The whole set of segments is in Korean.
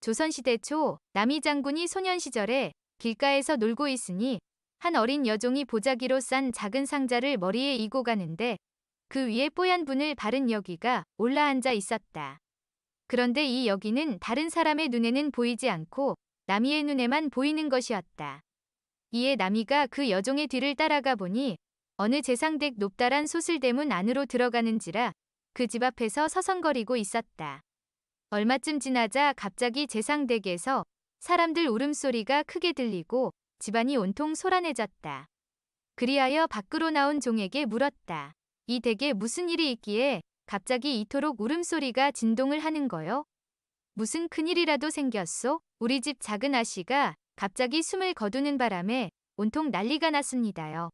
조선시대 초 남이 장군이 소년 시절에 길가에서 놀고 있으니 한 어린 여종이 보자기로 싼 작은 상자를 머리에 이고 가는데 그 위에 뽀얀 분을 바른 여기가 올라앉아 있었다. 그런데 이 여기는 다른 사람의 눈에는 보이지 않고 나미의 눈에만 보이는 것이었다. 이에 나미가 그 여종의 뒤를 따라가 보니 어느 재상댁 높다란 소슬대문 안으로 들어가는지라 그 집 앞에서 서성거리고 있었다. 얼마쯤 지나자 갑자기 재상댁에서 사람들 울음소리가 크게 들리고 집안이 온통 소란해졌다. 그리하여 밖으로 나온 종에게 물었다. 이 댁에 무슨 일이 있기에 갑자기 이토록 울음소리가 진동을 하는 거요? 무슨 큰일이라도 생겼소? 우리 집 작은 아씨가 갑자기 숨을 거두는 바람에 온통 난리가 났습니다요.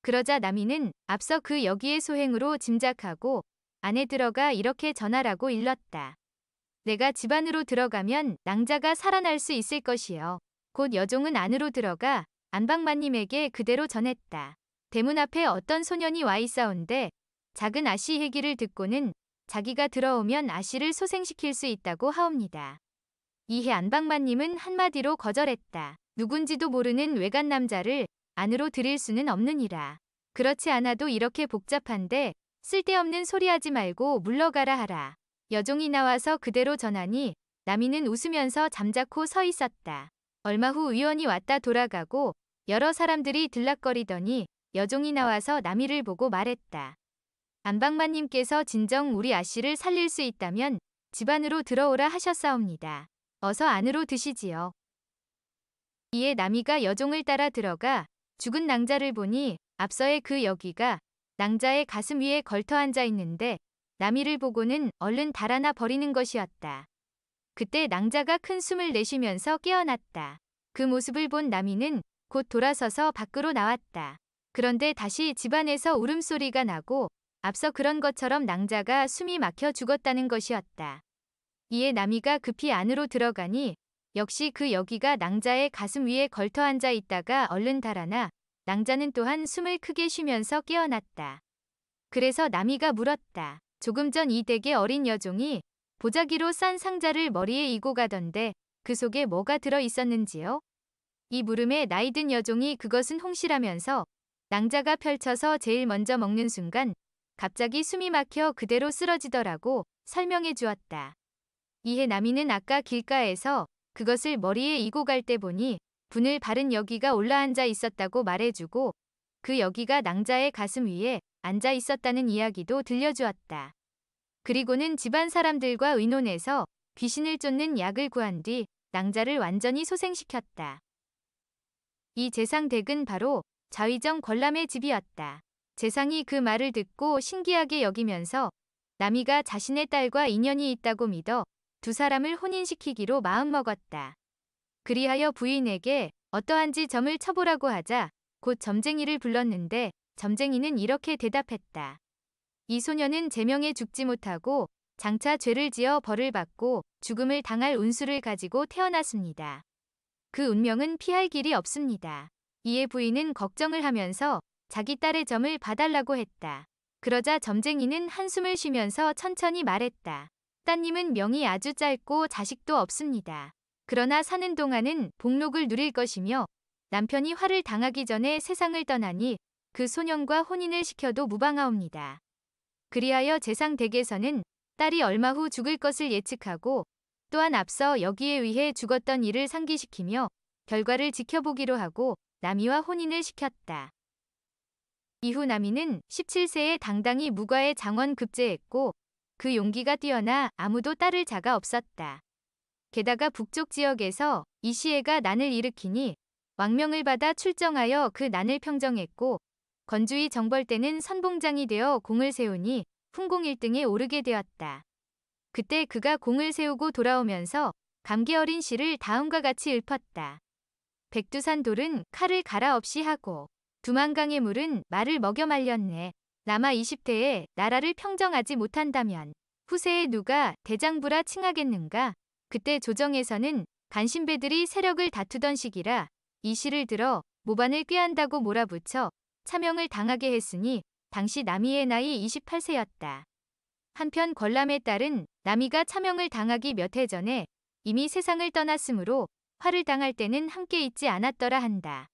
그러자 나미는 앞서 그 여기의 소행으로 짐작하고 안에 들어가 이렇게 전하라고 일렀다. 내가 집 안으로 들어가면 낭자가 살아날 수 있을 것이요. 곧 여종은 안으로 들어가 안방마님에게 그대로 전했다. 대문 앞에 어떤 소년이 와 있사온데 작은 아씨 얘기를 듣고는 자기가 들어오면 아씨를 소생시킬 수 있다고 하옵니다. 이에 안방마님은 한마디로 거절했다. 누군지도 모르는 외간 남자를 안으로 들일 수는 없느니라. 그렇지 않아도 이렇게 복잡한데 쓸데없는 소리하지 말고 물러가라 하라. 여종이 나와서 그대로 전하니 나미는 웃으면서 잠자코 서 있었다. 얼마 후 의원이 왔다 돌아가고 여러 사람들이 들락거리더니 여종이 나와서 나미를 보고 말했다. 안방마님께서 진정 우리 아씨를 살릴 수 있다면 집 안으로 들어오라 하셨사옵니다. 어서 안으로 드시지요. 이에 나미가 여종을 따라 들어가 죽은 낭자를 보니 앞서의 그 여기가 낭자의 가슴 위에 걸터 앉아 있는데 나미를 보고는 얼른 달아나 버리는 것이었다. 그때 낭자가 큰 숨을 내쉬면서 깨어났다. 그 모습을 본 나미는 곧 돌아서서 밖으로 나왔다. 그런데 다시 집안에서 울음소리가 나고 앞서 그런 것처럼 낭자가 숨이 막혀 죽었다는 것이었다. 이에 나미가 급히 안으로 들어가니 역시 그 여기가 낭자의 가슴 위에 걸터 앉아 있다가 얼른 달아나 낭자는 또한 숨을 크게 쉬면서 깨어났다. 그래서 나미가 물었다. 조금 전 이 댁의 어린 여종이 보자기로 싼 상자를 머리에 이고 가던데 그 속에 뭐가 들어 있었는지요? 이 물음에 나이든 여종이 그것은 홍시라면서 낭자가 펼쳐서 제일 먼저 먹는 순간 갑자기 숨이 막혀 그대로 쓰러지더라고 설명해 주었다. 이에 나미는 아까 길가에서 그것을 머리에 이고 갈 때 보니 분을 바른 여기가 올라앉아 있었다고 말해주고 그 여기가 낭자의 가슴 위에 앉아 있었다는 이야기도 들려주었다. 그리고는 집안 사람들과 의논해서 귀신을 쫓는 약을 구한 뒤 낭자를 완전히 소생시켰다. 이 재상댁은 바로 좌의정 권람의 집이었다. 재상이 그 말을 듣고 신기하게 여기면서 나미가 자신의 딸과 인연이 있다고 믿어 두 사람을 혼인시키기로 마음먹었다. 그리하여 부인에게 어떠한지 점을 쳐보라고 하자 곧 점쟁이를 불렀는데 점쟁이는 이렇게 대답했다. 이 소녀는 제명에 죽지 못하고 장차 죄를 지어 벌을 받고 죽음을 당할 운수를 가지고 태어났습니다. 그 운명은 피할 길이 없습니다. 이에 부인은 걱정을 하면서 자기 딸의 점을 봐달라고 했다. 그러자 점쟁이는 한숨을 쉬면서 천천히 말했다. 따님은 명이 아주 짧고 자식도 없습니다. 그러나 사는 동안은 복록을 누릴 것이며 남편이 화를 당하기 전에 세상을 떠나니 그 소년과 혼인을 시켜도 무방하옵니다. 그리하여 재상댁에서는 딸이 얼마 후 죽을 것을 예측하고 또한 앞서 여기에 의해 죽었던 이를 상기시키며 결과를 지켜보기로 하고 나미와 혼인을 시켰다. 이후 나미는 17세에 당당히 무과의 장원 급제했고 그 용기가 뛰어나 아무도 따를 자가 없었다. 게다가 북쪽 지역에서 이시애가 난을 일으키니 왕명을 받아 출정하여 그 난을 평정했고 건주의 정벌 때는 선봉장이 되어 공을 세우니 훈공 1등에 오르게 되었다. 그때 그가 공을 세우고 돌아오면서 감기 어린 시를 다음과 같이 읊었다. 백두산 돌은 칼을 갈아 없이 하고 두만강의 물은 말을 먹여 말렸네. 남아 20대에 나라를 평정하지 못한다면 후세에 누가 대장부라 칭하겠는가? 그때 조정에서는 간신배들이 세력을 다투던 시기라 이 시를 들어 모반을 꾀한다고 몰아붙여 차명을 당하게 했으니 당시 나미의 나이 28세였다. 한편 권람의 딸은 나미가 차명을 당하기 몇 해 전에 이미 세상을 떠났으므로 화를 당할 때는 함께 있지 않았더라 한다.